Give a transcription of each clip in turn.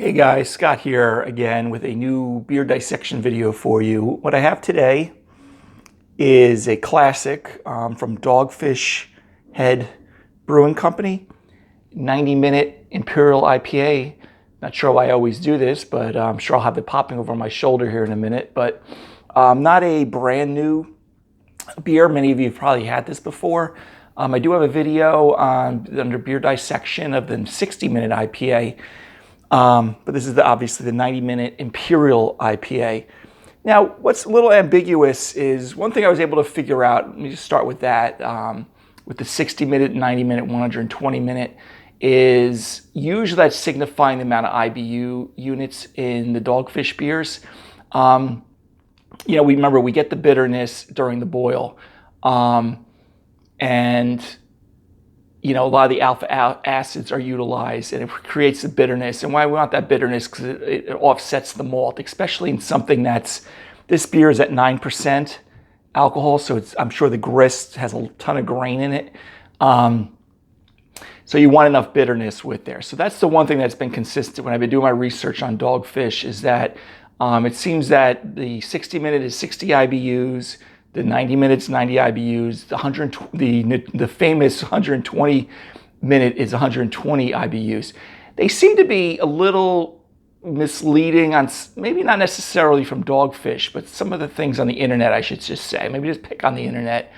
Hey guys, Scott here again with a new beer dissection video for you. What I have today is a classic from Dogfish Head Brewing Company, 90-minute Imperial IPA. Not sure why I always do this, but I'm sure I'll have it popping over my shoulder here in a minute. But not a brand new beer. Many of you have probably had this before. I do have a video under beer dissection of the 60-minute IPA. But this is obviously the 90-minute Imperial IPA. Now, what's a little ambiguous is one thing I was able to figure out. Let me just start with that. With the 60-minute, 90-minute, 120-minute, is usually that's signifying the amount of IBU units in the Dogfish beers. We remember we get the bitterness during the boil, and a lot of the alpha acids are utilized, and it creates the bitterness. And why we want that bitterness? Because it offsets the malt, especially in something this beer is at 9% alcohol, so I'm sure the grist has a ton of grain in it. So you want enough bitterness with there. So that's the one thing that's been consistent when I've been doing my research on Dogfish, is that it seems that the 60-minute is 60 IBUs, the 90 minutes, 90 IBUs, the famous 120-minute is 120 IBUs. They seem to be a little misleading on, maybe not necessarily from Dogfish, but some of the things on the internet, I should just say. Maybe just pick on the internet,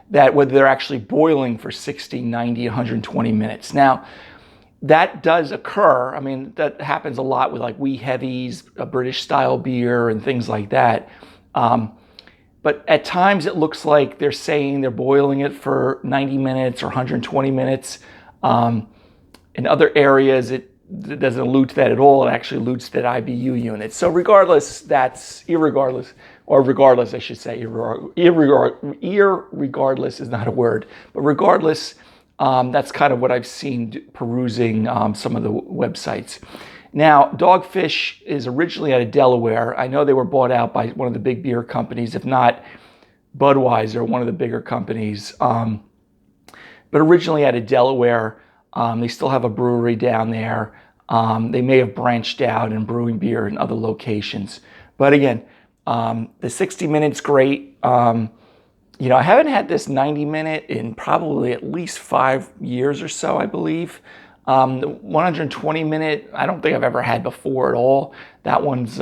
that whether they're actually boiling for 60, 90, 120 minutes. Now, that does occur. I mean, that happens a lot with like wee heavies, a British style beer and things like that. But at times it looks like they're saying they're boiling it for 90 minutes or 120 minutes. In other areas, it doesn't allude to that at all. It actually alludes to that IBU unit. So regardless, irregardless I should say, irregardless is not a word, but regardless, that's kind of what I've seen perusing some of the websites. Now, Dogfish is originally out of Delaware. I know they were bought out by one of the big beer companies, if not Budweiser, one of the bigger companies. But originally out of Delaware, they still have a brewery down there. They may have branched out and brewing beer in other locations. But again, the 60 minutes great. I haven't had this 90-minute in probably at least 5 years or so, I believe. The 120-minute, I don't think I've ever had before at all. That one's,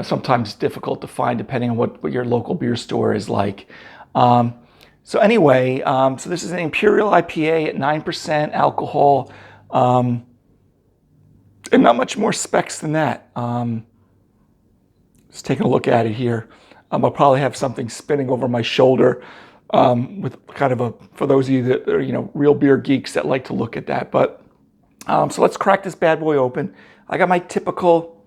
sometimes difficult to find depending on what your local beer store is like. So anyway, so this is an Imperial IPA at 9% alcohol, and not much more specs than that. Just taking a look at it here. I'll probably have something spinning over my shoulder. With kind of for those of you that are, real beer geeks that like to look at that. But, so let's crack this bad boy open. I got my typical,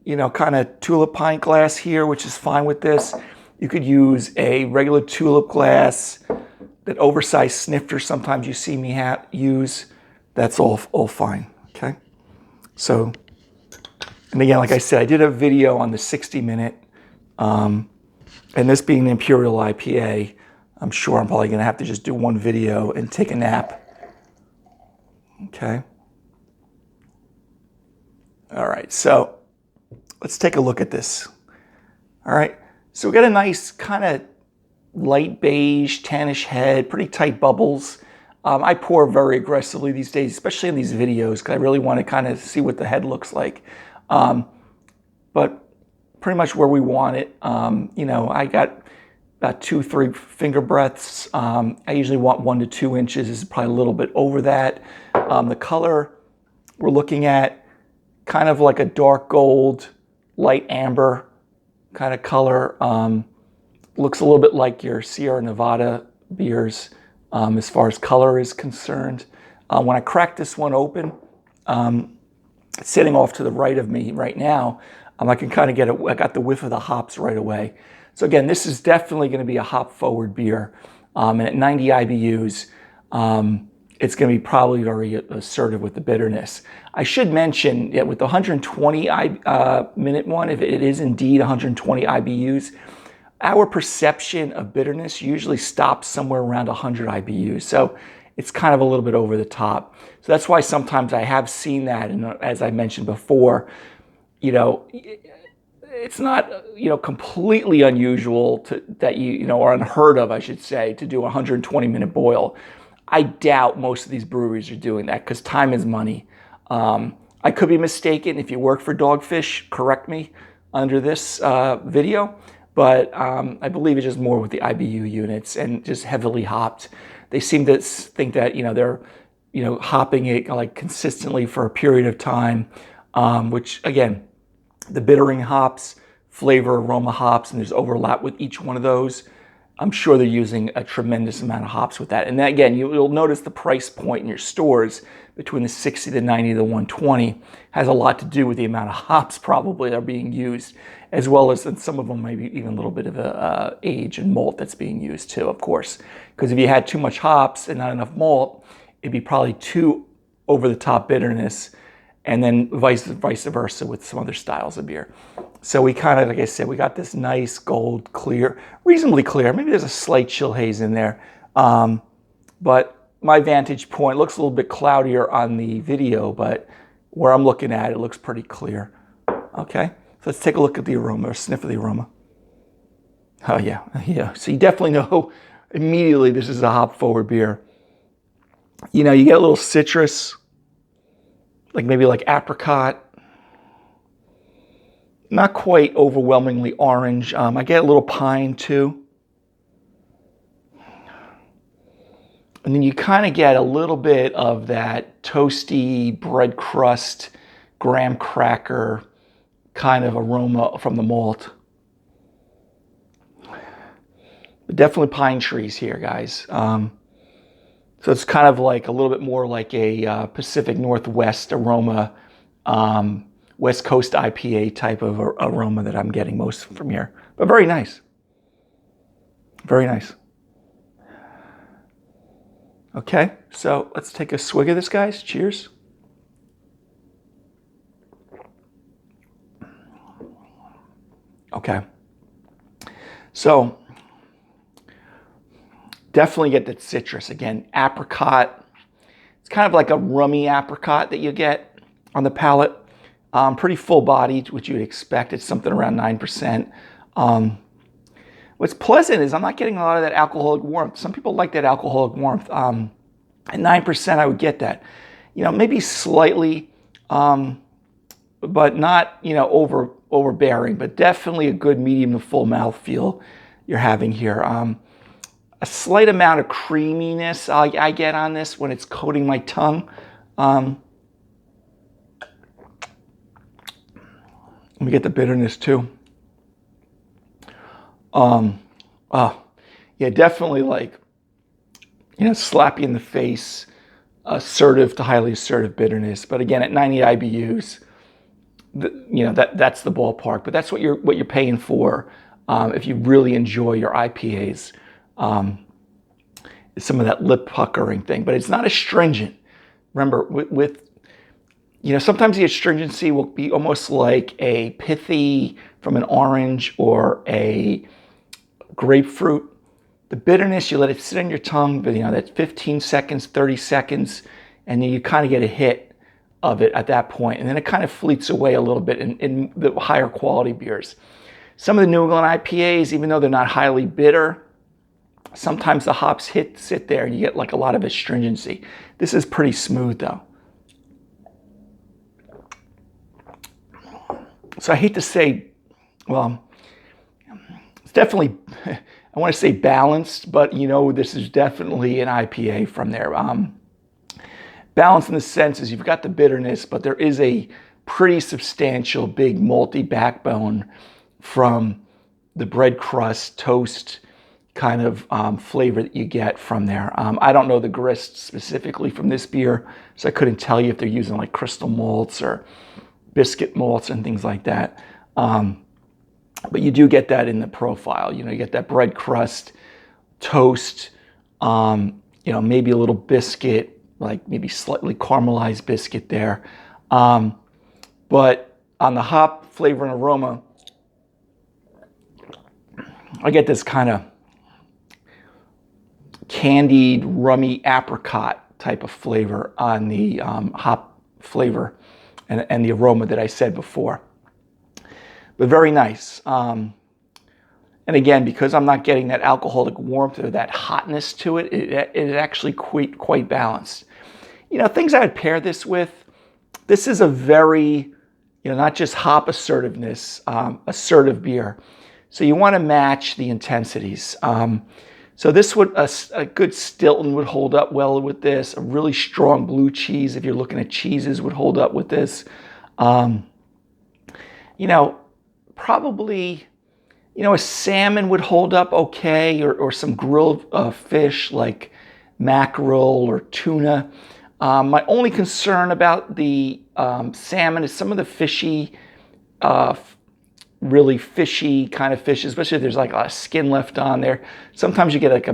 kind of tulip pint glass here, which is fine with this. You could use a regular tulip glass, that oversized snifter sometimes you see me use. That's all fine, okay? So, and again, like I said, I did a video on the 60-minute, and this being the Imperial IPA, I'm sure I'm probably going to have to just do one video and take a nap. Okay. All right, so let's take a look at this. All right, so we got a nice kind of light beige, tannish head, pretty tight bubbles. I pour very aggressively these days, especially in these videos, because I really want to kind of see what the head looks like. But pretty much where we want it. I got about 2-3 finger breaths. I usually want 1 to 2 inches. This is probably a little bit over that. The color we're looking at, kind of like a dark gold, light amber kind of color. Looks a little bit like your Sierra Nevada beers as far as color is concerned. When I crack this one open, it's sitting off to the right of me right now. I can kind of I got the whiff of the hops right away. So again, this is definitely going to be a hop-forward beer. And at 90 IBUs, it's going to be probably very assertive with the bitterness. I should mention that with the 120-minute one, if it is indeed 120 IBUs, our perception of bitterness usually stops somewhere around 100 IBUs. So it's kind of a little bit over the top. So that's why sometimes I have seen that, and as I mentioned before, it's not completely unusual that or unheard of, I should say, to do a 120-minute boil. I doubt most of these breweries are doing that because time is money. I could be mistaken. If you work for Dogfish, correct me under this video. But I believe it's just more with the IBU units and just heavily hopped. They seem to think that they're hopping it like consistently for a period of time, which again, the bittering hops, flavor, aroma hops, and there's overlap with each one of those. I'm sure they're using a tremendous amount of hops with that. And then again, you'll notice the price point in your stores between the 60, the 90, the 120 has a lot to do with the amount of hops probably that are being used, as well as in some of them maybe even a little bit of a age and malt that's being used too, of course. Because if you had too much hops and not enough malt, it'd be probably too over-the-top bitterness, and then vice versa with some other styles of beer. So we kind of, like I said, we got this nice gold clear, reasonably clear. Maybe there's a slight chill haze in there. But my vantage point looks a little bit cloudier on the video, but where I'm looking at it looks pretty clear. Okay, so let's take a look at the aroma, or sniff of the aroma. Oh yeah. So you definitely know immediately this is a hop-forward beer. You get a little citrus, like maybe like apricot. Not quite overwhelmingly orange. I get a little pine too. And then you kind of get a little bit of that toasty bread crust, graham cracker kind of aroma from the malt. But definitely pine trees here, guys. So it's kind of like a little bit more like a Pacific Northwest aroma, West Coast IPA type of aroma that I'm getting most from here. But very nice. Very nice. Okay, so let's take a swig of this, guys. Cheers. Okay. So definitely get that citrus. Again, apricot. It's kind of like a rummy apricot that you get on the palate. Pretty full-bodied, which you would expect. It's something around 9%. What's pleasant is I'm not getting a lot of that alcoholic warmth. Some people like that alcoholic warmth. At 9%, I would get that. Maybe slightly, but not, overbearing, but definitely a good medium to full mouthfeel you're having here. A slight amount of creaminess I get on this when it's coating my tongue. Let me get the bitterness too. Yeah, definitely like, slap you in the face, assertive to highly assertive bitterness. But again, at 90 IBUs, that's the ballpark. But that's what you're paying for if you really enjoy your IPAs. Some of that lip puckering thing, but it's not astringent. Remember, with sometimes the astringency will be almost like a pithy from an orange or a grapefruit. The bitterness, you let it sit on your tongue, but that's 15 seconds, 30 seconds, and then you kind of get a hit of it at that point, and then it kind of fleets away a little bit in the higher quality beers. Some of the New England IPAs, even though they're not highly bitter, sometimes the hops sit there and you get like a lot of astringency. This is pretty smooth though. So I hate to say, well, it's definitely, I want to say balanced, but this is definitely an IPA from there. Balanced in the sense is you've got the bitterness, but there is a pretty substantial big malty backbone from the bread crust, toast kind of flavor that you get from there. I don't know the grist specifically from this beer, so I couldn't tell you if they're using like crystal malts or biscuit malts and things like that. But you do get that in the profile. You get that bread crust, toast, maybe a little biscuit, like maybe slightly caramelized biscuit there. But on the hop flavor and aroma, I get this kind of candied, rummy apricot type of flavor on the hop flavor and the aroma that I said before. But very nice. And again, because I'm not getting that alcoholic warmth or that hotness to it, it is actually quite balanced. You know, things I would pair this with. This is a very, not just hop assertiveness, assertive beer. So you want to match the intensities. So this would, a good Stilton would hold up well with this. A really strong blue cheese, if you're looking at cheeses, would hold up with this. Probably, a salmon would hold up okay, or some grilled fish like mackerel or tuna. My only concern about the salmon is some of the fishy, really fishy kind of fish, especially if there's like a lot of skin left on there. Sometimes you get like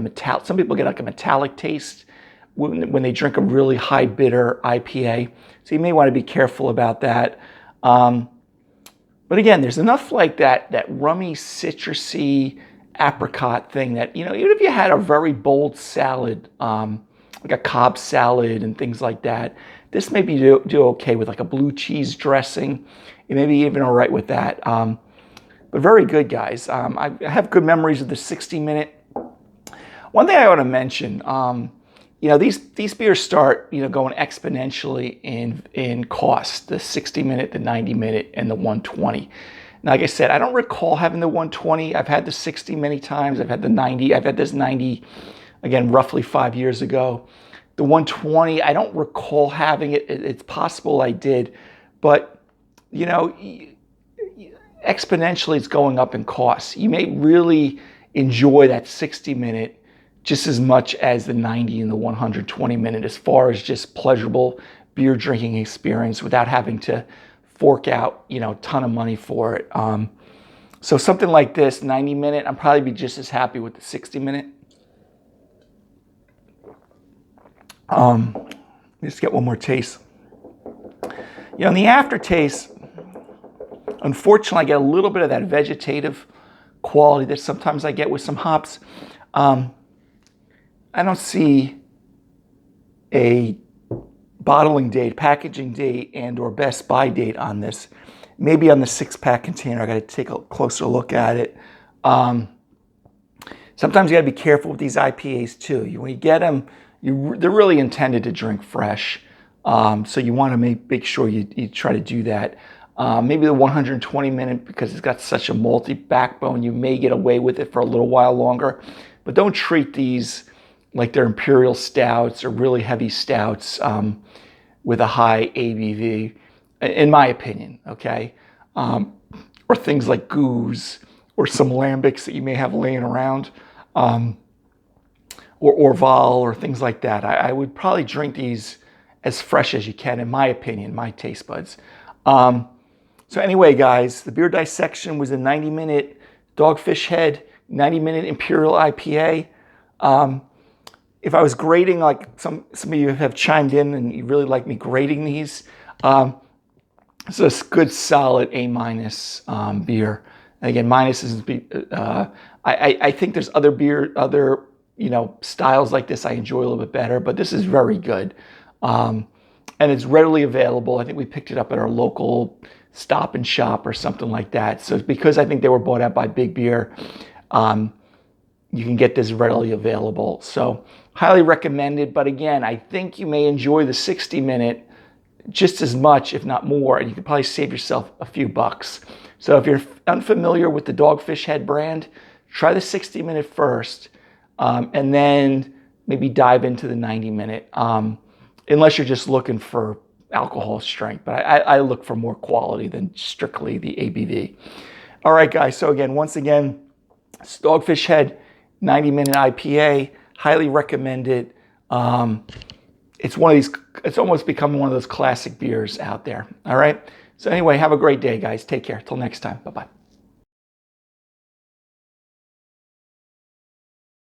some people get like a metallic taste when they drink a really high bitter IPA. So you may want to be careful about that. But again, there's enough like that rummy, citrusy apricot thing that, even if you had a very bold salad, like a Cobb salad and things like that, this may be do okay with like a blue cheese dressing. You may be even all right with that. But very good, guys. I have good memories of the 60-minute. One thing I want to mention, these beers start, going exponentially in cost. The 60-minute, the 90-minute, and the 120. Now, like I said, I don't recall having the 120. I've had the 60 many times. I've had the 90. I've had this 90, again, roughly 5 years ago. The 120, I don't recall having it. It's possible I did. But, exponentially it's going up in cost. You may really enjoy that 60-minute just as much as the 90 and the 120-minute as far as just pleasurable beer drinking experience without having to fork out, a ton of money for it. So something like this, 90-minute, I'd probably be just as happy with the 60-minute. Just get one more taste. In the aftertaste, unfortunately, I get a little bit of that vegetative quality that sometimes I get with some hops. I don't see a bottling date, packaging date, and or best by date on this. Maybe on the 6-pack container, I got to take a closer look at it. Sometimes you got to be careful with these IPAs too. When you get them, they're really intended to drink fresh. So you want to make sure you try to do that. Maybe the 120-minute, because it's got such a malty backbone, you may get away with it for a little while longer. But don't treat these like they're imperial stouts or really heavy stouts with a high ABV, in my opinion, okay? Or things like goose or some lambics that you may have laying around, or Orval or things like that. I would probably drink these as fresh as you can, in my opinion, my taste buds. So anyway, guys, the beer dissection was a 90-minute Dogfish Head, 90-minute Imperial IPA. If I was grading, like some of you have chimed in and you really like me grading these, it's a good solid A- beer. And again, minus is I think there's other styles like this I enjoy a little bit better, but this is very good. And it's readily available. I think we picked it up at our local Stop and Shop or something like that. So because I think they were bought out by Big Beer, you can get this readily available. So highly recommended. But again, I think you may enjoy the 60-minute just as much, if not more, and you could probably save yourself a few bucks. So if you're unfamiliar with the Dogfish Head brand, try the 60-minute first, and then maybe dive into the 90-minute, unless you're just looking for alcohol strength. But I look for more quality than strictly the ABV. All right, guys. So again, once again, it's Dogfish Head 90-minute IPA. Highly recommended. It's one of these. It's almost become one of those classic beers out there. All right. So anyway, have a great day, guys. Take care. Till next time. Bye-bye.